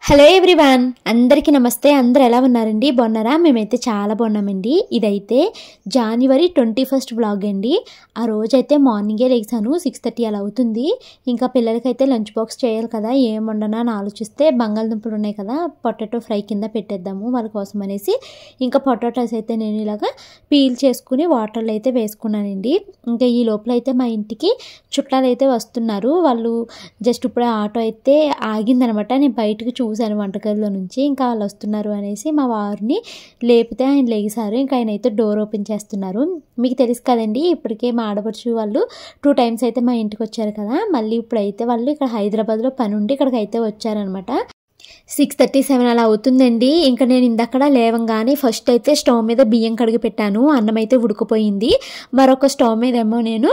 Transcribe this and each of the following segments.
Hello everyone, అందరికీ నమస్తే. అందరూ ఎలా ఉన్నారండి? బాగున్నారా? మేమైతే చాలా బాగున్నామండి. ఇదైతే జనవరి 21 వ్లాగ్ అండి. ఆ రోజైతే మార్నింగే లేచాను, 6:30 అలా అవుతుంది. ఇంకా పిల్లలకైతే లంచ్ బాక్స్ చేయాలి కదా, ఏం వండనా అని ఆలోచిస్తే బంగాళదుంపలు ఉన్నాయి కదా, పొటాటో ఫ్రై కింద పెట్టేద్దాము వాళ్ళ కోసం అనేసి ఇంకా పొటాటోస్ అయితే నేను ఇలాగా పీల్ చేసుకుని వాటర్లో అయితే వేసుకున్నానండి. ఇంకా ఈ లోపల అయితే మా ఇంటికి చుట్టాలు అయితే వస్తున్నారు. వాళ్ళు జస్ట్ ఇప్పుడే ఆటో అయితే ఆగిందనమాట. నేను బయటకు చూశాను వంటగదిలో నుంచి. ఇంకా వాళ్ళు వస్తున్నారు అనేసి మా వారిని లేపితే ఆయన లేచారు. ఇంకా ఆయన అయితే డోర్ ఓపెన్ చేస్తున్నారు. మీకు తెలుసు కదండి, ఇప్పటికే మా ఆడపడుచు వాళ్ళు 2 times అయితే మా ఇంటికి వచ్చారు కదా. మళ్ళీ ఇప్పుడైతే వాళ్ళు ఇక్కడ హైదరాబాద్లో పని ఉండి ఇక్కడికి అయితే వచ్చారనమాట. 6:37 అలా అవుతుందండి. ఇంకా నేను ఇందక్కడ లేవంగానే ఫస్ట్ అయితే స్టవ్ మీద బియ్యం కడిగి పెట్టాను. అన్నం అయితే ఉడికిపోయింది. మరొక స్టవ్ మీద ఏమో నేను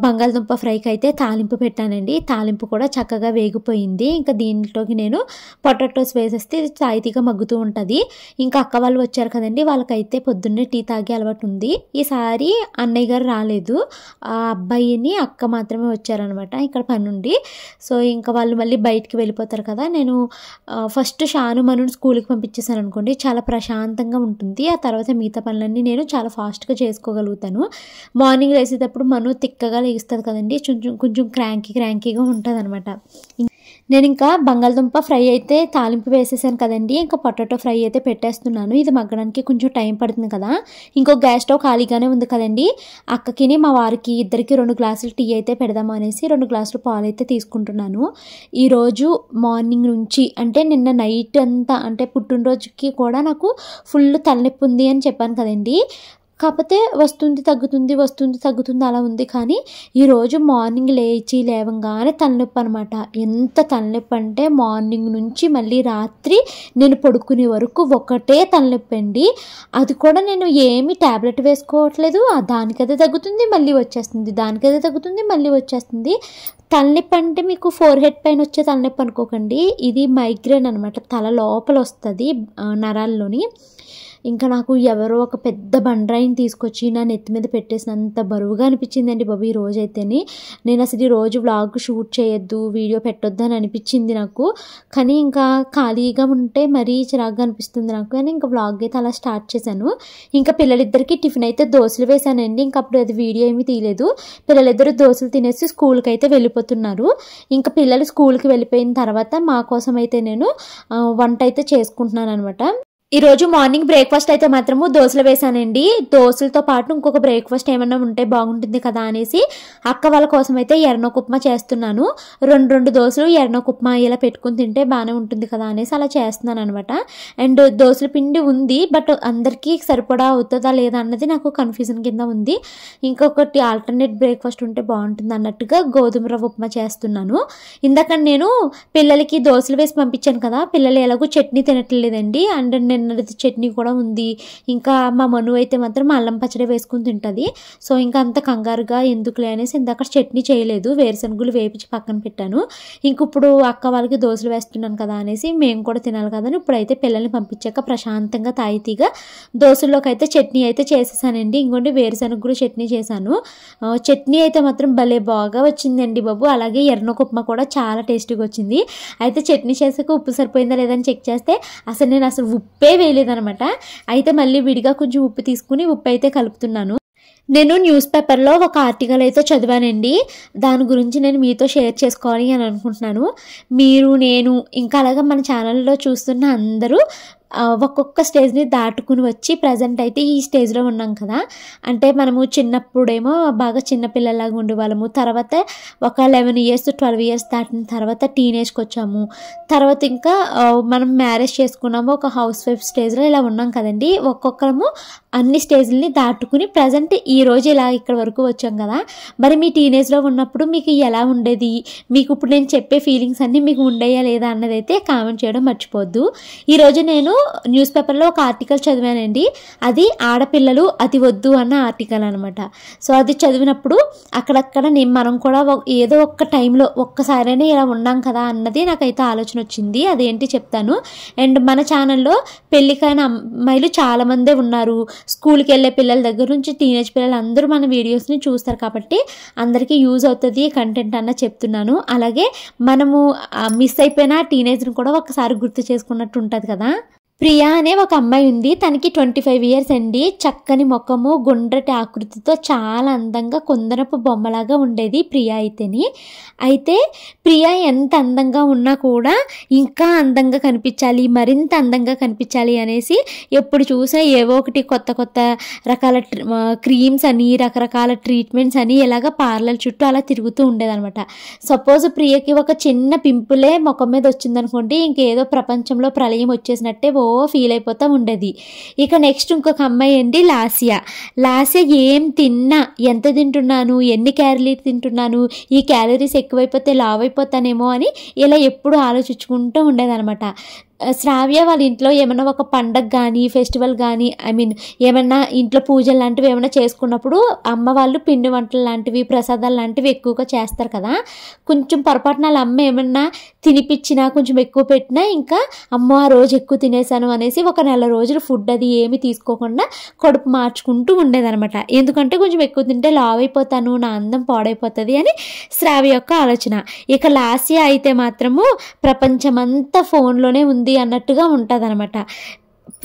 బంగాళదుంప ఫ్రైకి అయితే తాలింపు పెట్టానండి. తాలింపు కూడా చక్కగా వేగిపోయింది. ఇంకా దీంట్లోకి నేను పొటాటోస్ వేసేస్తే ఇది తాయితీగా మగ్గుతూ ఉంటుంది. ఇంకా అక్క వాళ్ళు వచ్చారు కదండి, వాళ్ళకైతే పొద్దున్నే టీ తాగే అలవాటు ఉంది. ఈసారి అన్నయ్య గారు రాలేదు, ఆ అబ్బాయిని అక్క మాత్రమే వచ్చారనమాట ఇక్కడ పని నుండి. సో ఇంకా వాళ్ళు మళ్ళీ బయటికి వెళ్ళిపోతారు కదా. నేను ఫస్ట్ షాను మనుని స్కూల్కి పంపించేసాను అనుకోండి, చాలా ప్రశాంతంగా ఉంటుంది. ఆ తర్వాత మిగతా పనులన్నీ నేను చాలా ఫాస్ట్గా చేసుకోగలుగుతాను. మార్నింగ్ లేసేటప్పుడు మను తిక్కగా లేస్తుంది కదండి, కొంచెం క్రాంకీగా ఉంటుంది అనమాట. నేను ఇంకా బంగాళదుంప ఫ్రై అయితే తాలింపు వేసేసాను కదండి, ఇంకా పొటాటో ఫ్రై అయితే పెట్టేస్తున్నాను. ఇది మగ్గడానికి కొంచెం టైం పడుతుంది కదా. ఇంకో గ్యాస్ స్టవ్ ఖాళీగానే ఉంది కదండి, అక్కకి మా వారికి ఇద్దరికి 2 గ్లాసులు టీ అయితే పెడదాము అనేసి 2 గ్లాసులు పాలు అయితే తీసుకుంటున్నాను. ఈరోజు మార్నింగ్ నుంచి అంటే నిన్న నైట్ అంతా అంటే పుట్టినరోజుకి కూడా నాకు ఫుల్ తలనొప్పి ఉంది అని చెప్పాను కదండి. కాకపోతే వస్తుంది తగ్గుతుంది అలా ఉంది. కానీ ఈరోజు మార్నింగ్ లేవంగానే తలనొప్పి అనమాట. ఎంత తలనొప్పి అంటే మార్నింగ్ నుంచి మళ్ళీ రాత్రి నేను పడుకునే వరకు ఒకటే తలనొప్పి అండి. అది కూడా నేను ఏమి ట్యాబ్లెట్ వేసుకోవట్లేదు, దానికదే తగ్గుతుంది మళ్ళీ వచ్చేస్తుంది, దానికదే తగ్గుతుంది మళ్ళీ వచ్చేస్తుంది. తలనొప్పి అంటే మీకు ఫోర్ హెడ్ పైన వచ్చే తలనొప్పి అనుకోకండి, ఇది మైగ్రేన్ అనమాట. తల లోపల వస్తుంది నరాల్లోని. ఇంకా నాకు ఎవరో ఒక పెద్ద బండరాయిని తీసుకొచ్చి నా నెత్తి మీద పెట్టేసినంత బరువుగా అనిపించిందండి బాబు ఈ రోజైతేనే. నేను అసలు ఈ రోజు వ్లాగ్ షూట్ చేయొద్దు, వీడియో పెట్టొద్దు అని అనిపించింది నాకు. కానీ ఇంకా ఖాళీగా ఉంటే మరీ చిరాగ్గా అనిపిస్తుంది నాకు. కానీ ఇంకా వ్లాగ్ అయితే అలా స్టార్ట్ చేశాను. ఇంకా పిల్లలిద్దరికి టిఫిన్ అయితే దోశలు వేశానండి. ఇంకా అప్పుడు అది వీడియో ఏమీ తీయలేదు. పిల్లలిద్దరు దోశలు తినేసి స్కూల్కి అయితే వెళ్ళిపోతున్నారు. ఇంకా పిల్లలు స్కూల్కి వెళ్ళిపోయిన తర్వాత మా కోసం అయితే నేను వంట అయితే చేసుకుంటున్నాను అనమాట. ఈరోజు మార్నింగ్ బ్రేక్ఫాస్ట్ అయితే మాత్రము దోశలు వేసానండి. దోశలతో పాటు ఇంకొక బ్రేక్ఫాస్ట్ ఏమన్నా ఉంటే బాగుంటుంది కదా అనేసి అక్క వాళ్ళ కోసం అయితే ఎర్రనొక ఉప్మా చేస్తున్నాను. 2 దోశలు ఎర్రనొక ఉప్మా ఇలా పెట్టుకుని తింటే బాగానే ఉంటుంది కదా అనేసి అలా చేస్తున్నాను అనమాట. అండ్ దోశల పిండి ఉంది, బట్ అందరికీ సరిపడా అవుతుందా లేదా అన్నది నాకు కన్ఫ్యూజన్ కింద ఉంది. ఇంకొకటి ఆల్టర్నేట్ బ్రేక్ఫాస్ట్ ఉంటే బాగుంటుంది అన్నట్టుగా గోధుమ రవ్వ ఉప్మా చేస్తున్నాను. ఇందాక నేను పిల్లలకి దోశలు వేసి పంపించాను కదా, పిల్లలు ఎలాగో చట్నీ తినట్లేదండి. అండ్ నిన్నటి చట్నీ కూడా ఉంది. ఇంకా మా మను అయితే మాత్రం అల్లం పచ్చడి వేసుకుని తింటుంది. సో ఇంకా అంత కంగారుగా ఎందుకులే అనేసి ఇందాక చట్నీ చేయలేదు, వేరుశనగులు వేపించి పక్కన పెట్టాను. ఇంక ఇప్పుడు అక్క వాళ్ళకి దోశలు వేస్తున్నాను కదా అనేసి మేము కూడా తినాలి కదా అని ఇప్పుడైతే పిల్లల్ని పంపించాక ప్రశాంతంగా తాయితీగా దోశల్లోకి అయితే చట్నీ అయితే చేసేసానండి. ఇంకోటి వేరుశనగులు చట్నీ చేశాను. చట్నీ అయితే మాత్రం భలే బాగా వచ్చిందండి బాబు. అలాగే ఎర్రనొక ఉప్మా కూడా చాలా టేస్టీగా వచ్చింది. అయితే చట్నీ చేసాక ఉప్పు సరిపోయిందా లేదని చెక్ చేస్తే అసలు ఉప్పే వేయలేదనమాట. అయితే మళ్ళీ విడిగా కొంచెం ఉప్పు తీసుకుని ఉప్పు అయితే కలుపుతున్నాను. నేను న్యూస్ పేపర్లో ఒక ఆర్టికల్ అయితే చదివానండి. దాని గురించి నేను మీతో షేర్ చేసుకోవాలి అని అనుకుంటున్నాను. మీరు, నేను ఇంకా అలాగే మన ఛానల్లో చూస్తున్న అందరూ ఒక్కొక్క స్టేజ్ని దాటుకుని వచ్చి ప్రజెంట్ అయితే ఈ స్టేజ్లో ఉన్నాం కదా. అంటే మనము చిన్నప్పుడేమో బాగా చిన్నపిల్లలాగా ఉండేవాళ్ళము. తర్వాత ఒక 11 years 12 years దాటిన తర్వాత టీనేజ్కి వచ్చాము. తర్వాత ఇంకా మనం మ్యారేజ్ చేసుకున్నాము, ఒక హౌస్ వైఫ్ స్టేజ్లో ఇలా ఉన్నాం కదండి. ఒక్కొక్కరము అన్ని స్టేజ్ని దాటుకుని ప్రజెంట్ ఈ రోజు ఇలా ఇక్కడ వరకు వచ్చాం కదా. మరి మీ టీనేజ్లో ఉన్నప్పుడు మీకు ఎలా ఉండేది, మీకు ఇప్పుడు నేను చెప్పే ఫీలింగ్స్ అన్నీ మీకు ఉండేయా లేదా అన్నదైతే కామెంట్ చేయడం మర్చిపోవద్దు. ఈరోజు నేను న్యూస్ పేపర్లో ఒక ఆర్టికల్ చదివానండి. అది ఆడపిల్లలు అతి వద్దు అన్న ఆర్టికల్ అనమాట. సో అది చదివినప్పుడు అక్కడక్కడ మనం కూడా ఏదో ఒక్క టైంలో ఒక్కసారైనా ఇలా ఉన్నాం కదా అన్నది నాకైతే ఆలోచన వచ్చింది. అదేంటి చెప్తాను. అండ్ మన ఛానల్లో పెళ్ళికైన అమ్మాయిలు చాలామందే ఉన్నారు. స్కూల్కి వెళ్ళే పిల్లల దగ్గర నుంచి టీనేజ్ పిల్లలు అందరూ మన వీడియోస్ని చూస్తారు కాబట్టి అందరికీ యూజ్ అవుతుంది కంటెంట్ అన్న చెప్తున్నాను. అలాగే మనము మిస్ అయిపోయిన టీనేజ్ని కూడా ఒకసారి గుర్తు చేసుకున్నట్టు ఉంటుంది కదా. ప్రియా అనే ఒక అమ్మాయి ఉంది. తనకి 25 ఇయర్స్ అండి. చక్కని ముఖము, గుండ్రటి ఆకృతితో చాలా అందంగా కుందనపు బొమ్మలాగా ఉండేది ప్రియా అయితే ప్రియా ఎంత అందంగా ఉన్నా కూడా ఇంకా అందంగా కనిపించాలి, మరింత అందంగా కనిపించాలి అనేసి ఎప్పుడు చూసినా ఏవో ఒకటి కొత్త కొత్త రకాల క్రీమ్స్ అని, రకరకాల ట్రీట్మెంట్స్ అని ఇలాగ పార్లర్ చుట్టూ అలా తిరుగుతూ ఉండేదనమాట. సపోజ్ ప్రియకి ఒక చిన్న పింపులే ముఖం మీద వచ్చిందనుకోండి, ఇంకేదో ప్రపంచంలో ప్రళయం వచ్చేసినట్టే ఫీల్ అయిపోతూ ఉండేది. ఇక నెక్స్ట్ ఇంకొక అమ్మాయి అండి లాస్యా ఏం తిన్నా, ఎంత తింటున్నాను, ఎన్ని క్యాలరీలు తింటున్నాను, ఈ క్యాలరీస్ ఎక్కువైపోతే లావ్ అయిపోతానేమో అని ఇలా ఎప్పుడు ఆలోచించుకుంటూ ఉండేదన్నమాట. శ్రావ్య వాళ్ళ ఇంట్లో ఏమైనా ఒక పండగ కానీ, ఫెస్టివల్ కానీ, ఏమైనా ఇంట్లో పూజలు లాంటివి ఏమైనా చేసుకున్నప్పుడు అమ్మ వాళ్ళు పిండి వంటలు లాంటివి, ప్రసాదాలు లాంటివి ఎక్కువగా చేస్తారు కదా. కొంచెం పొరపాటున వాళ్ళ అమ్మ ఏమన్నా తినిపించినా, కొంచెం ఎక్కువ పెట్టినా ఇంకా అమ్మ ఆ రోజు ఎక్కువ తినేసాను అనేసి ఒక నెల రోజులు ఫుడ్ అది ఏమి తీసుకోకుండా కడుపు మార్చుకుంటూ ఉండేదనమాట. ఎందుకంటే కొంచెం ఎక్కువ తింటే లావ్ అయిపోతాను, నా అందం పాడైపోతుంది అని శ్రావ్య యొక్క ఆలోచన. ఇక లాస్య అయితే మాత్రము ప్రపంచమంతా ఫోన్లోనే ఉంది అన్నట్టుగా ఉంటుంది అనమాట.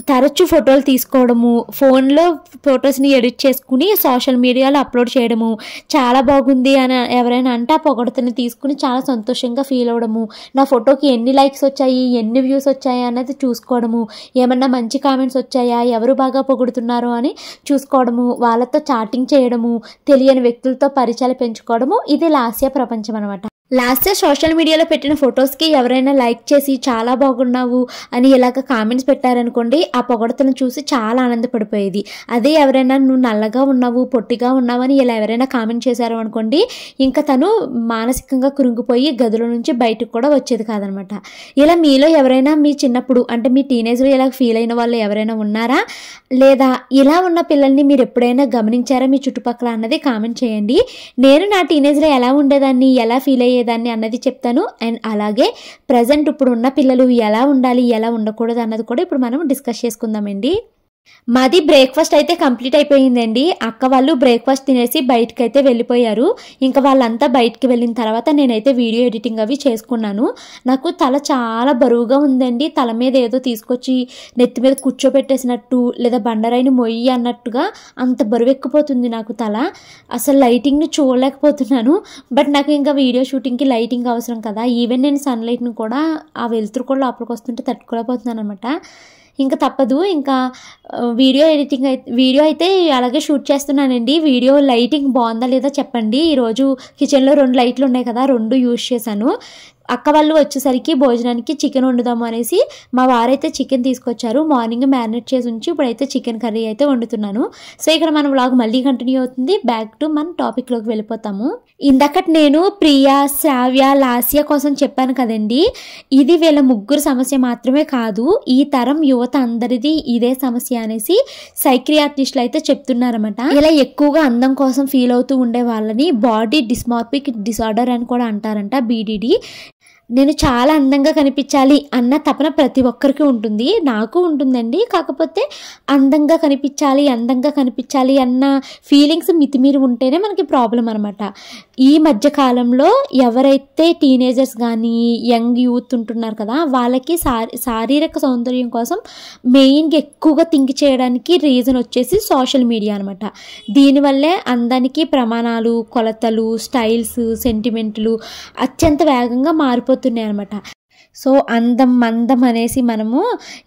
తరచూ ఫోటోలు తీసుకోవడము, ఫోన్లో ఫొటోస్ని ఎడిట్ చేసుకుని సోషల్ మీడియాలో అప్లోడ్ చేయడము, చాలా బాగుంది అని ఎవరైనా అంటే ఆ పొగడతని తీసుకుని చాలా సంతోషంగా ఫీల్ అవ్వడము, నా ఫోటోకి ఎన్ని లైక్స్ వచ్చాయి, ఎన్ని వ్యూస్ వచ్చాయి అన్నది చూసుకోవడము, ఏమన్నా మంచి కామెంట్స్ వచ్చాయా, ఎవరు బాగా పొగుడుతున్నారు అని చూసుకోవడము, వాళ్ళతో చాటింగ్ చేయడము, తెలియని వ్యక్తులతో పరిచయాలు పెంచుకోవడము, ఇది లాస్య ప్రపంచం అనమాట. లాస్ట్ సోషల్ మీడియాలో పెట్టిన ఫొటోస్కి ఎవరైనా లైక్ చేసి చాలా బాగున్నావు అని ఇలాగ కామెంట్స్ పెట్టారనుకోండి, ఆ పొగడతను చూసి చాలా ఆనందపడిపోయేది. అదే ఎవరైనా నువ్వు నల్లగా ఉన్నావు, పొట్టిగా ఉన్నావు అని ఇలా ఎవరైనా కామెంట్ చేశారు అనుకోండి, ఇంకా తను మానసికంగా కృంగిపోయి గదిలో నుంచి బయటకు కూడా వచ్చేది కాదనమాట. ఇలా మీలో ఎవరైనా మీ చిన్నప్పుడు అంటే మీ టీనేజ్లో ఇలా ఫీల్ అయిన వాళ్ళు ఎవరైనా ఉన్నారా, లేదా ఇలా ఉన్న పిల్లల్ని మీరు ఎప్పుడైనా గమనించారా మీ చుట్టుపక్కల అన్నది కామెంట్ చేయండి. నేను నా టీనేజ్లో ఎలా ఉండేదాన్ని, ఎలా ఫీల్ అయ్యేదాన్ని అన్నది చెప్తాను. అండ్ అలాగే ప్రజెంట్ ఇప్పుడు ఉన్న పిల్లలు ఎలా ఉండాలి, ఎలా ఉండకూడదు అన్నది కూడా ఇప్పుడు మనం డిస్కస్ చేసుకుందామండి. మాది బ్రేక్ఫాస్ట్ అయితే కంప్లీట్ అయిపోయిందండి. అక్క వాళ్ళు బ్రేక్ఫాస్ట్ తినేసి బయటకు అయితే వెళ్ళిపోయారు. ఇంకా వాళ్ళంతా బయటకు వెళ్ళిన తర్వాత నేనైతే వీడియో ఎడిటింగ్ అవి చేసుకున్నాను. నాకు తల చాలా బరువుగా ఉందండి. తల మీద ఏదో తీసుకొచ్చి నెత్తి మీద కూర్చోబెట్టేసినట్టు, లేదా బండరాయిని మొయ్యి అన్నట్టుగా అంత బరువు ఎక్కిపోతుంది నాకు తల. అసలు లైటింగ్ని చూడలేకపోతున్నాను. బట్ నాకు ఇంకా వీడియో షూటింగ్కి లైటింగ్ అవసరం కదా. ఈవెన్ నేను సన్లైట్ని కూడా ఆ వెలుతురు కూడా లోపలికి వస్తుంటే తట్టుకోలేకపోతున్నాను అనమాట. ఇంకా తప్పదు. ఇంకా వీడియో అయితే అలాగే షూట్ చేస్తున్నానండి. వీడియో లైటింగ్ బాగుందా లేదా చెప్పండి. ఈరోజు కిచెన్లో 2 లైట్లు ఉన్నాయి కదా, 2 యూజ్ చేశాను. అక్క వాళ్ళు వచ్చేసరికి భోజనానికి చికెన్ వండుదాము అనేసి మా వారైతే చికెన్ తీసుకొచ్చారు. మార్నింగ్ మ్యారినేట్ చేసి ఉంచి ఇప్పుడైతే చికెన్ కర్రీ అయితే వండుతున్నాను. సో ఇక్కడ మన వ్లాగ్ మళ్ళీ కంటిన్యూ అవుతుంది. బ్యాక్ టు మన టాపిక్లోకి వెళ్ళిపోతాము. ఇందాకటి నేను ప్రియా, శ్రావ్య, లాస్య కోసం చెప్పాను కదండి. ఇది వీళ్ళ ముగ్గురు సమస్య మాత్రమే కాదు, ఈ తరం యువత అందరిది ఇదే సమస్య అనేసి సైక్రియాట్రిస్టులు అయితే చెప్తున్నారన్నమాట. ఇలా ఎక్కువగా అందం కోసం ఫీల్ అవుతూ ఉండే వాళ్ళని బాడీ డిస్మార్ఫిక్ డిసార్డర్ అని కూడా అంటారంట, BDD. నేను చాలా అందంగా కనిపించాలి అన్న తపన ప్రతి ఒక్కరికి ఉంటుంది, నాకు ఉంటుందండి. కాకపోతే అందంగా కనిపించాలి అన్న ఫీలింగ్స్ మితిమీరి ఉంటేనే మనకి ప్రాబ్లం అనమాట. ఈ మధ్య కాలంలో ఎవరైతే టీనేజర్స్ కానీ యంగ్ యూత్ ఉంటున్నారు కదా, వాళ్ళకి శారీరక సౌందర్యం కోసం మెయిన్గా ఎక్కువగా థింక్ చేయడానికి రీజన్ వచ్చేసి సోషల్ మీడియా అనమాట. దీనివల్లే అందానికి ప్రమాణాలు, కొలతలు, స్టైల్స్, సెంటిమెంట్లు అత్యంత వేగంగా మారిపోతున్నాయి అనమాట. సో అందం అనేసి మనము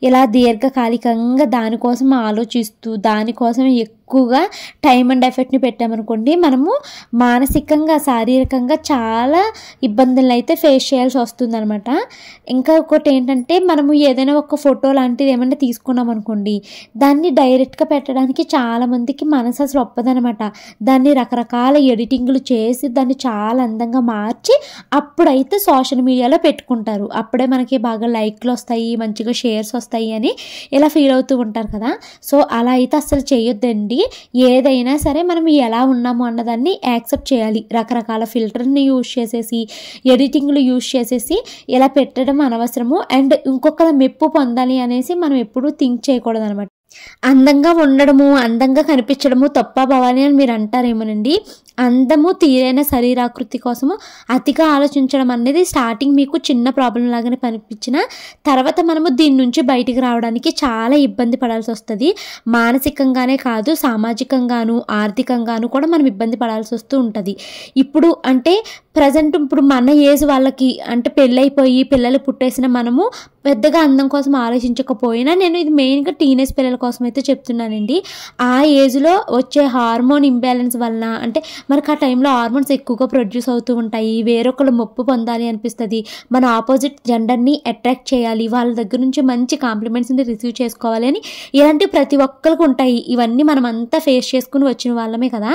ఇలా దీర్ఘకాలికంగా దానికోసం ఆలోచిస్తూ దానికోసం ఎక్కువగా టైం అండ్ ఎఫర్ట్ని పెట్టామనుకోండి మనము మానసికంగా శారీరకంగా చాలా ఇబ్బందులను అయితే ఫేస్ చేయాల్సి వస్తుంది అనమాట. ఇంకా ఒకటి ఏంటంటే మనము ఏదైనా ఒక ఫోటో లాంటిది ఏమైనా తీసుకున్నాం అనుకోండి, దాన్ని డైరెక్ట్గా పెట్టడానికి చాలామందికి మనసు అసలు ఒప్పదనమాట. దాన్ని రకరకాల ఎడిటింగ్లు చేసి దాన్ని చాలా అందంగా మార్చి అప్పుడైతే సోషల్ మీడియాలో పెట్టుకుంటారు. అప్పుడే మనకి బాగా లైక్లు వస్తాయి, మంచిగా షేర్స్ వస్తాయి అని ఇలా ఫీల్ అవుతూ ఉంటారు కదా. సో అలా అయితే అసలు చేయొద్దండి. ఏదైనా సరే మనం ఎలా ఉన్నాము అన్నదాన్ని యాక్సెప్ట్ చేయాలి. రకరకాల ఫిల్టర్ని యూజ్ చేసేసి ఎడిటింగ్లు యూజ్ చేసేసి ఇలా పెట్టడం అనవసరము. అండ్ ఇంకొకరి మెప్పు పొందాలి అనేసి మనం ఎప్పుడూ థింక్ చేయకూడదు అనమాట. అందంగా ఉండడము, అందంగా కనిపించడము తప్ప భవాలి అని మీరు అంటారేమోనండి. అందము తీరైన శరీరాకృతి కోసము అతిగా ఆలోచించడం అనేది స్టార్టింగ్ మీకు చిన్న ప్రాబ్లం లాగానే కనిపించిన తర్వాత మనము దీని నుంచి బయటికి రావడానికి చాలా ఇబ్బంది పడాల్సి వస్తుంది. మానసికంగానే కాదు, సామాజికంగాను ఆర్థికంగాను కూడా మనం ఇబ్బంది పడాల్సి వస్తూ ఉంటుంది. ఇప్పుడు అంటే ప్రజెంట్ ఇప్పుడు మన ఏజ్ వాళ్ళకి అంటే పెళ్ళైపోయి పిల్లలు పుట్టేసిన మనము పెద్దగా అందం కోసం ఆలోచించకపోయినా నేను ఇది మెయిన్గా టీనేజ్ పిల్లల కోసం అయితే చెప్తున్నానండి. ఆ ఏజ్లో వచ్చే హార్మోన్ ఇంబ్యాలెన్స్ వలన అంటే మనకు ఆ టైంలో హార్మోన్స్ ఎక్కువగా ప్రొడ్యూస్ అవుతూ ఉంటాయి. వేరొకరు మొప్పు పొందాలి అనిపిస్తుంది, మన ఆపోజిట్ జెండర్ని అట్రాక్ట్ చేయాలి, వాళ్ళ దగ్గర నుంచి మంచి కాంప్లిమెంట్స్ని రిసీవ్ చేసుకోవాలి అని ఇలాంటి ప్రతి ఒక్కరికి ఉంటాయి. ఇవన్నీ మనం అంతా ఫేస్ చేసుకుని వచ్చిన వాళ్ళమే కదా.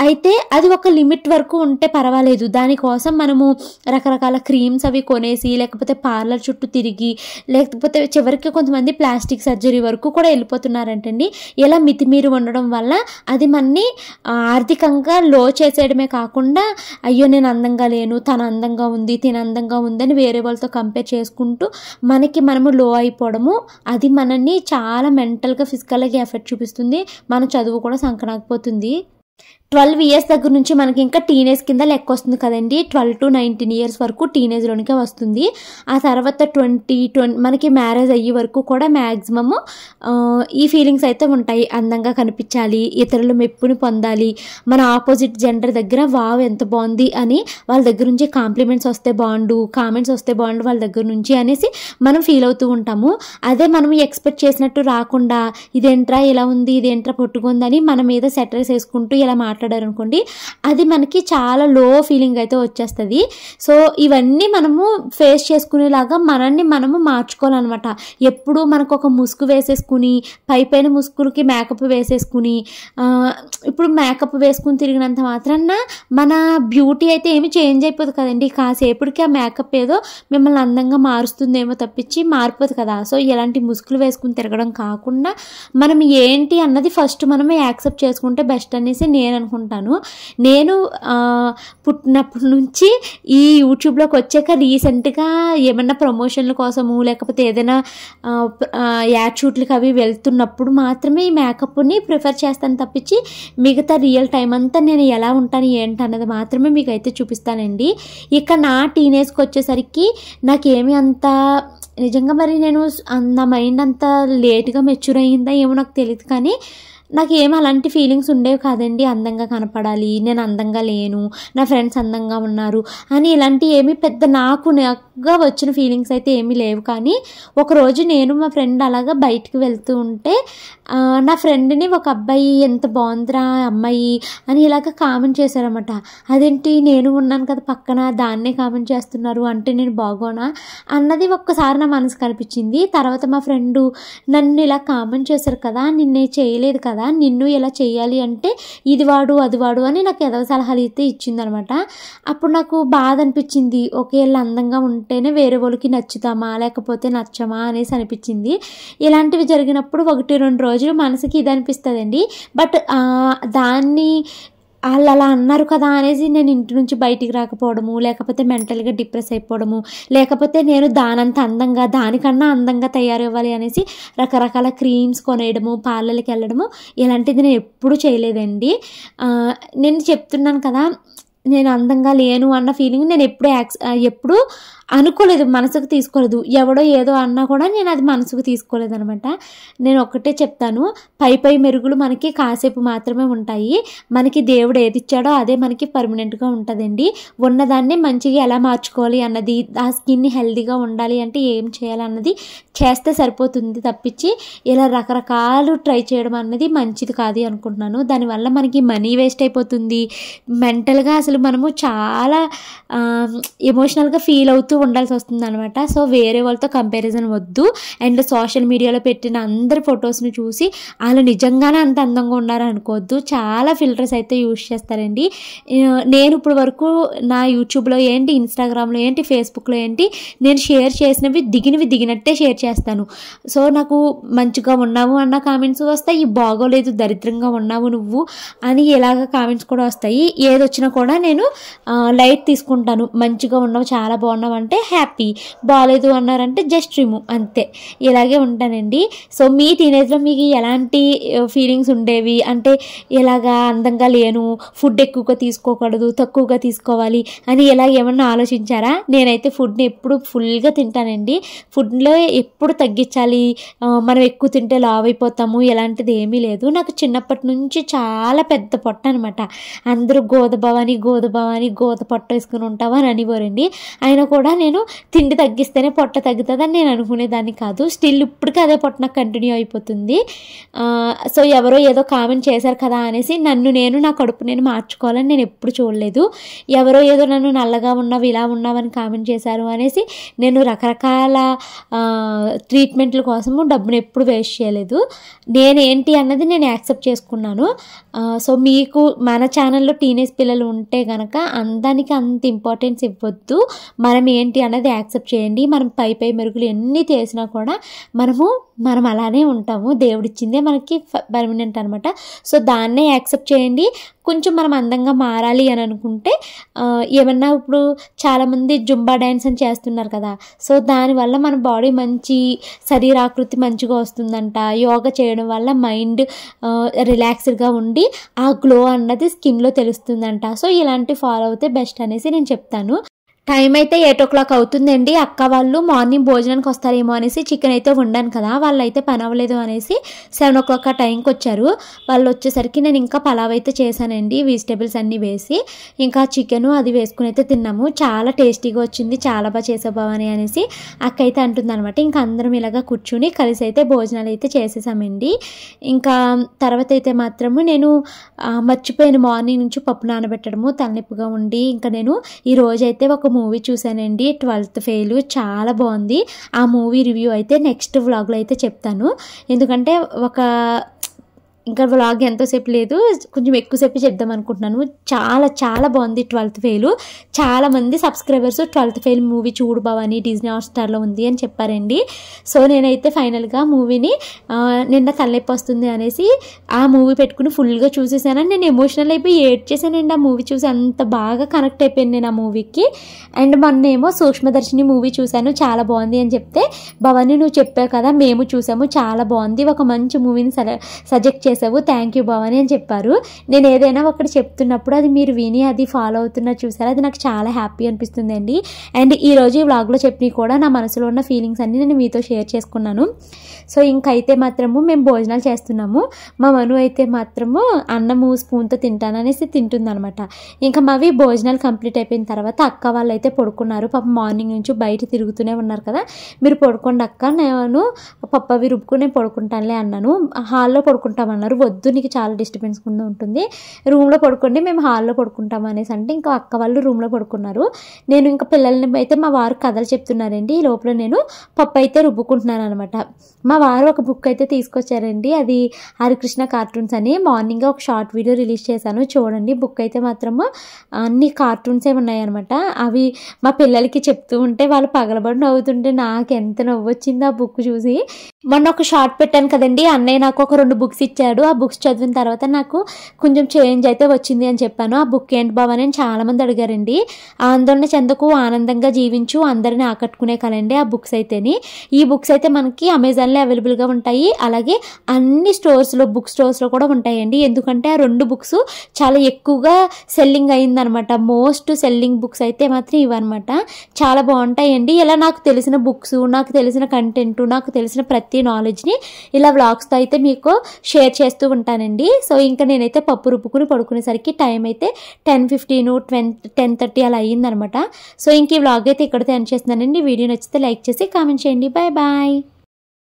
అయితే అది ఒక లిమిట్ వరకు ఉంటే పర్వాలేదు. దానికోసం మనము రకరకాల క్రీమ్స్ అవి కొనేసి లేకపోతే పార్లర్ చుట్టూ తిరిగి లేకపోతే చివరికి కొంతమంది ప్లాస్టిక్ సర్జరీ వరకు కూడా వెళ్ళిపోతున్నారంటండి. ఇలా మితిమీరి ఉండడం వల్ల అది మనని ఆర్థికంగా లో చేసేయడమే కాకుండా అయ్యో నేను అందంగా లేను, తను అందంగా ఉంది, తిన అందంగా ఉందని వేరే వాళ్ళతో కంపేర్ చేసుకుంటూ మనము లో అయిపోవడము, అది మనల్ని చాలా మెంటల్గా ఫిజికల్గా ఎఫెక్ట్ చూపిస్తుంది. మన చదువు కూడా సంకనాకపోతుంది. 12 ఇయర్స్ దగ్గర నుంచి మనకి ఇంకా టీనేజ్ కింద లెక్క వస్తుంది కదండి. 12 to 19 ఇయర్స్ వరకు టీనేజ్లోనికే వస్తుంది. ఆ తర్వాత 20 మనకి మ్యారేజ్ అయ్యే వరకు కూడా మ్యాక్సిమము ఈ ఫీలింగ్స్ అయితే ఉంటాయి. అందంగా కనిపించాలి, ఇతరుల మెప్పుని పొందాలి, మన ఆపోజిట్ జెండర్ దగ్గర వావ్ ఎంత బాగుంది అని వాళ్ళ దగ్గర నుంచి కాంప్లిమెంట్స్ వస్తే బాగుండు, కామెంట్స్ వస్తే బాగుండు వాళ్ళ దగ్గర నుంచి అనేసి మనం ఫీల్ అవుతూ ఉంటాము. అదే మనం ఎక్స్పెక్ట్ చేసినట్టు రాకుండా ఇదేంట్రా ఇలా ఉంది, ఇదేంట్రా పొట్టుకుందని మన మీద సెటర్స్ వేసుకుంటూ ఇలా మాట్లాడారనుకోండి, అది మనకి చాలా లో ఫీలింగ్ అయితే వచ్చేస్తుంది. సో ఇవన్నీ మనము ఫేస్ చేసుకునేలాగా మనల్ని మనము మార్చుకోవాలన్నమాట. ఎప్పుడు మనకు ఒక ముసుగు వేసేసుకుని పైపైన ముసుగులకి మేకప్ వేసేసుకుని ఇప్పుడు మేకప్ వేసుకుని తిరిగినంత మాత్రాన మన బ్యూటీ అయితే ఏమి చేంజ్ అయిపోదు కదండి. కాసేపటికి ఆ మేకప్ ఏదో మిమ్మల్ని అందంగా మారుస్తుందేమో తప్పించి మారిపోదు కదా. సో ఇలాంటి ముసుగులు వేసుకుని తిరగడం కాకుండా మనం ఏంటి అన్నది ఫస్ట్ మనమే యాక్సెప్ట్ చేసుకుంటే బెస్ట్ అనేసి నేను అనుకుంటాను. నేను పుట్టినప్పటి నుంచి ఈ యూట్యూబ్లోకి వచ్చాక రీసెంట్గా ఏమన్నా ప్రమోషన్ల కోసము లేకపోతే ఏదైనా యాడ్ షూట్లకి అవి వెళ్తున్నప్పుడు మాత్రమే ఈ మేకప్ని ప్రిఫర్ చేస్తాను తప్పించి మిగతా రియల్ టైం అంతా నేను ఎలా ఉంటాను ఏంటి అన్నది మాత్రమే మీకు అయితే చూపిస్తానండి. ఇక నా టీనేజ్కి వచ్చేసరికి నాకేమి అంత నిజంగా మరి నేను నా మైండ్ అంత లేట్గా మెచ్యూర్ అయ్యిందా ఏమో నాకు తెలియదు, కానీ నాకు ఏమీ అలాంటి ఫీలింగ్స్ ఉండేవి కాదండి. అందంగా కనపడాలి, నేను అందంగా లేను, నా ఫ్రెండ్స్ అందంగా ఉన్నారు అని ఇలాంటి ఏమీ పెద్ద నాకుగా వచ్చిన ఫీలింగ్స్ అయితే ఏమీ లేవు. కానీ ఒకరోజు నేను మా ఫ్రెండ్ అలాగా బయటికి వెళ్తూ ఉంటే నా ఫ్రెండ్ని ఒక అబ్బాయి ఎంత బాగుందిరా అమ్మాయి అని ఇలాగ కామెంట్ చేశారన్నమాట. అదేంటి నేను ఉన్నాను కదా పక్కన, దాన్నే కామెంట్ చేస్తున్నారు అంటే నేను బాగోనా అన్నది ఒక్కసారి నా మనసు కనిపించింది. తర్వాత మా ఫ్రెండు నన్ను ఇలా కామెంట్ చేశారు కదా, నిన్నే చేయలేదు కదా, నిన్ను ఇలా చేయాలి అంటే ఇది వాడు అది వాడు అని నాకు ఎదవ సలహాలు అయితే ఇచ్చిందనమాట. అప్పుడు నాకు బాధ అనిపించింది. ఒకేళ్ళు అందంగా ఉంటేనే వేరే వాళ్ళకి నచ్చుతామా లేకపోతే నచ్చమా అనేసి అనిపించింది. ఇలాంటివి జరిగినప్పుడు 1-2 రోజులు మనసుకి ఇది అనిపిస్తుందండి. బట్ దాన్ని వాళ్ళు అలా అన్నారు కదా అనేసి నేను ఇంటి నుంచి బయటికి రాకపోవడము, లేకపోతే మెంటల్గా డిప్రెస్ అయిపోవడము, లేకపోతే నేను దానంత అందంగా దానికన్నా అందంగా తయారవ్వాలి అనేసి రకరకాల క్రీమ్స్ కొనేయడము, పార్లర్కి వెళ్ళడము ఇలాంటిది నేను ఎప్పుడూ చేయలేదండి. నేను చెప్తున్నాను కదా, నేను అందంగా లేను అన్న ఫీలింగ్ నేను ఎప్పుడు అనుకోలేదు, మనసుకు తీసుకోలేదు. ఎవడో ఏదో అన్నా కూడా నేను అది మనసుకు తీసుకోలేదు అనమాట. నేను ఒక్కటే చెప్తాను, పై మెరుగులు మనకి కాసేపు మాత్రమే ఉంటాయి. మనకి దేవుడు ఏది ఇచ్చాడో అదే మనకి పర్మనెంట్గా ఉంటుందండి. ఉన్నదాన్ని మంచిగా ఎలా మార్చుకోవాలి అన్నది, ఆ స్కిన్ హెల్తీగా ఉండాలి అంటే ఏం చేయాలన్నది చేస్తే సరిపోతుంది తప్పించి ఇలా రకరకాలు ట్రై చేయడం అన్నది మంచిది కాదు అనుకుంటున్నాను. దానివల్ల మనకి మనీ వేస్ట్ అయిపోతుంది. మెంటల్గా అసలు మనము చాలా ఎమోషనల్గా ఫీల్ అవుతూ ఉండాల్సి వస్తుంది అనమాట. సో వేరే వాళ్ళతో కంపారిజన్ వద్దు. అండ్ సోషల్ మీడియాలో పెట్టిన అందరి ఫొటోస్ని చూసి వాళ్ళు నిజంగానే అంత అందంగా ఉన్నారని అనుకోవద్దు. చాలా ఫిల్టర్స్ అయితే యూజ్ చేస్తారండి. నేను ఇప్పుడు వరకు నా యూట్యూబ్లో ఏంటి, ఇన్స్టాగ్రామ్లో ఏంటి, ఫేస్బుక్లో ఏంటి, నేను షేర్ చేసినవి దిగినట్టే షేర్ చేస్తాను. సో నాకు మంచిగా ఉన్నావు అన్న కామెంట్స్ వస్తాయి, బాగోలేదు దరిద్రంగా ఉన్నావు నువ్వు అని ఇలాగ కామెంట్స్ కూడా వస్తాయి. ఏది వచ్చినా కూడా నేను లైట్ తీసుకుంటాను. మంచిగా ఉన్నావు, చాలా బాగున్నావు అంటే హ్యాపీ, బాగలేదు అన్నారంటే జస్ట్ రిమూవ్, అంతే. ఇలాగే ఉంటానండి. సో మీ టీనేజ్లో మీకు ఎలాంటి ఫీలింగ్స్ ఉండేవి అంటే ఇలాగా అందంగా లేను, ఫుడ్ ఎక్కువగా తీసుకోకూడదు, తక్కువగా తీసుకోవాలి అని ఇలా ఏమన్నా ఆలోచించారా? నేనైతే ఫుడ్ని ఎప్పుడు ఫుల్గా తింటానండి. ఫుడ్లో ఎప్పుడు తగ్గించాలి, మనం ఎక్కువ తింటే లావ్ అయిపోతాము ఎలాంటిది ఏమీ లేదు. నాకు చిన్నప్పటి నుంచి చాలా పెద్ద పొట్ట అనమాట. అందరూ గోద పొట్ట వేసుకుని ఉంటావా అని అనివారండి. అయినా కూడా నేను తిండి తగ్గిస్తేనే పొట్ట తగ్గుతుందని నేను అనుకునేదాన్ని కాదు. స్టిల్ ఇప్పటికీ అదే పొట్ట నాకు కంటిన్యూ అయిపోతుంది. సో ఎవరో ఏదో కామెంట్ చేశారు కదా అనేసి నా కడుపు నేను మార్చుకోవాలని నేను ఎప్పుడు చూడలేదు. ఎవరో ఏదో నన్ను నల్లగా ఉన్నావు, ఇలా ఉన్నావని కామెంట్ చేశారు అనేసి నేను రకరకాల ట్రీట్మెంట్ల కోసము డబ్బును ఎప్పుడు వేస్ట్ చేయలేదు. నేనేంటి అన్నది నేను యాక్సెప్ట్ చేసుకున్నాను. సో మీకు మన ఛానల్లో టీనేజ్ పిల్లలు ఉంటే కనుక అందానికి అంత ఇంపార్టెన్స్ ఇవ్వద్దు. మనం ఏంటి అన్నది యాక్సెప్ట్ చేయండి. మనం పై మెరుగులు ఎన్ని చేసినా కూడా మనం అలానే ఉంటాము. దేవుడిచ్చిందే మనకి పర్మనెంట్ అనమాట. సో దాన్నే యాక్సెప్ట్ చేయండి. కొంచెం మనం అందంగా మారాలి అని అనుకుంటే ఏమన్నా ఇప్పుడు చాలామంది జుంబా డ్యాన్స్ అని చేస్తున్నారు కదా. సో దానివల్ల మన బాడీ మంచి శరీరాకృతి మంచిగా వస్తుందంట. యోగా చేయడం వల్ల మైండ్ రిలాక్స్డ్గా ఉండి ఆ గ్లో అన్నది స్కిన్లో తెలుస్తుందంట. సో ఇలాంటివి ఫాలో అవుతే బెస్ట్ అనేసి నేను చెప్తాను. టైం అయితే 8 o'clock అవుతుందండి. అక్క వాళ్ళు మార్నింగ్ భోజనానికి వస్తారేమో అనేసి చికెన్ అయితే వండాను కదా, వాళ్ళు అయితే పని అవ్వలేదు అనేసి 7 o'clock ఆ టైంకి వచ్చారు. వాళ్ళు వచ్చేసరికి నేను ఇంకా పలావ్ అయితే చేశానండి, వెజిటేబుల్స్ అన్నీ వేసి. ఇంకా చికెన్ అది వేసుకుని అయితే తిన్నాము. చాలా టేస్టీగా వచ్చింది, చాలా బాగా చేసావు భవాని అనేసి అక్క అయితే అంటుంది అనమాట. ఇంకా అందరం ఇలాగా కూర్చుని కలిసి అయితే భోజనాలు అయితే చేసేసామండి. ఇంకా తర్వాత అయితే మాత్రము నేను మర్చిపోయాను మార్నింగ్ నుంచి పప్పు నానబెట్టడము, తలనొప్పిగా ఉండి. ఇంకా నేను ఈ రోజైతే ఒక మూవీ చూసానండి, 12th ఫెయిల్. చాలా బాగుంది. ఆ మూవీ రివ్యూ అయితే నెక్స్ట్ వ్లాగ్లో అయితే చెప్తాను. ఎందుకంటే ఇంకా వ్లాగ్ ఎంతోసేపు లేదు, కొంచెం ఎక్కువసేపు చెప్దాం అనుకుంటున్నాను. చాలా చాలా బాగుంది 12th ఫెయిల్. చాలామంది సబ్స్క్రైబర్స్ 12th ఫెయిల్ మూవీ చూడు భవాని డిజ్నీ హాట్స్టార్లో ఉంది అని చెప్పారండి. సో నేనైతే ఫైనల్గా మూవీని నిన్న తలనొప్పి వస్తుంది అనేసి ఆ మూవీ పెట్టుకుని ఫుల్గా చూసేసానని నేను ఎమోషనల్ అయిపోయి ఏడ్చేసానండి. ఆ మూవీ చూసి అంత బాగా కనెక్ట్ అయిపోయాను నేను ఆ మూవీకి. అండ్ మొన్నేమో సూక్ష్మదర్శిని మూవీ చూశాను, చాలా బాగుంది అని చెప్తే భవాని నువ్వు చెప్పావు కదా మేము చూసాము, చాలా బాగుంది, ఒక మంచి మూవీని సజెక్ట్ చేసావు, థ్యాంక్ యూ భవాని అని చెప్పారు. నేను ఏదైనా ఒకటి చెప్తున్నప్పుడు అది మీరు విని అది ఫాలో అవుతున్నారు చూసారా, అది నాకు చాలా హ్యాపీ అనిపిస్తుంది అండి. అండ్ ఈరోజు ఈ వ్లాగ్లో చెప్పినవి కూడా నా మనసులో ఉన్న ఫీలింగ్స్ అన్నీ నేను మీతో షేర్ చేసుకున్నాను. సో ఇంకైతే మాత్రము మేము భోజనాలు చేస్తున్నాము. మా మను అయితే మాత్రము అన్నము స్పూన్తో తింటాననేసి తింటుందనమాట. ఇంకా మావి భోజనాలు కంప్లీట్ అయిపోయిన తర్వాత అక్క వాళ్ళు అయితే పడుకున్నారు. పాప మార్నింగ్ నుంచి బయట తిరుగుతూనే ఉన్నారు కదా, మీరు పడుకోండి అక్క, నేను పప్పు అవి రుబ్బుకుని నేను పడుకుంటానులే అన్నాను. హాల్లో పడుకుంటామన్నారు. వద్దు నీకు చాలా డిస్టర్బెన్స్ ఉంటుంది, రూమ్లో పడుకోండి మేము హాల్లో పడుకుంటాం అనేసి అంటే ఇంకా అక్క వాళ్ళు రూమ్లో పడుకున్నారు. నేను ఇంకా పిల్లల్ని అయితే మా వారు కథలు చెప్తున్నారండి. ఈ లోపల నేను పప్పు అయితే రుబ్బుకుంటున్నాను అనమాట. మా వారు ఒక బుక్ అయితే తీసుకొచ్చారండి, అది హరికృష్ణ కార్టూన్స్ అని. మార్నింగ్ ఒక షార్ట్ వీడియో రిలీజ్ చేశాను, చూడండి. బుక్ అయితే మాత్రము అన్ని కార్టూన్సే ఉన్నాయన్నమాట. అవి మా పిల్లలకి చెప్తూ ఉంటే వాళ్ళు పగలబడి నవ్వుతుంటే నాకు ఎంత నవ్వు వచ్చింది ఆ బుక్ చూసి. మొన్న ఒక షార్ట్ పెట్టాను కదండి, అన్నయ్య నాకు ఒక 2 బుక్స్ ఇచ్చారు. ఇచ్చాడు. ఆ బుక్స్ చదివిన తర్వాత నాకు కొంచెం చేంజ్ అయితే వచ్చింది అని చెప్పాను. ఆ బుక్ ఏంటి బావ అని చాలామంది అడిగారండి. ఆందోళన చెందకు, ఆనందంగా జీవించు, అందరిని ఆకట్టుకునే కలండి ఆ బుక్స్ అయితేని. ఈ బుక్స్ అయితే మనకి అమెజాన్లో అవైలబుల్గా ఉంటాయి, అలాగే అన్ని స్టోర్స్లో, బుక్ స్టోర్స్లో కూడా ఉంటాయండి. ఎందుకంటే ఆ 2 బుక్స్ చాలా ఎక్కువగా సెల్లింగ్ అయిందనమాట. మోస్ట్ సెల్లింగ్ బుక్స్ అయితే మాత్రం ఇవన్నమాట. చాలా బాగుంటాయండి. ఇలా నాకు తెలిసిన బుక్స్, నాకు తెలిసిన కంటెంట్, నాకు తెలిసిన ప్రతి నాలెడ్జ్ని ఇలా వ్లాగ్స్తో అయితే మీకు షేర్ చేస్తూ ఉంటానండి. సో ఇంకా నేనైతే పప్పు రుబ్బుకుని పడుకునేసరికి టైం అయితే 10:15, 10:30 అలా అయ్యిందనమాట. సో ఇంక ఈ వ్లాగ్ అయితే ఇక్కడితో ఎండ్ చేస్తున్నానండి. వీడియో నచ్చితే లైక్ చేసి కామెంట్ చేయండి. Bye bye.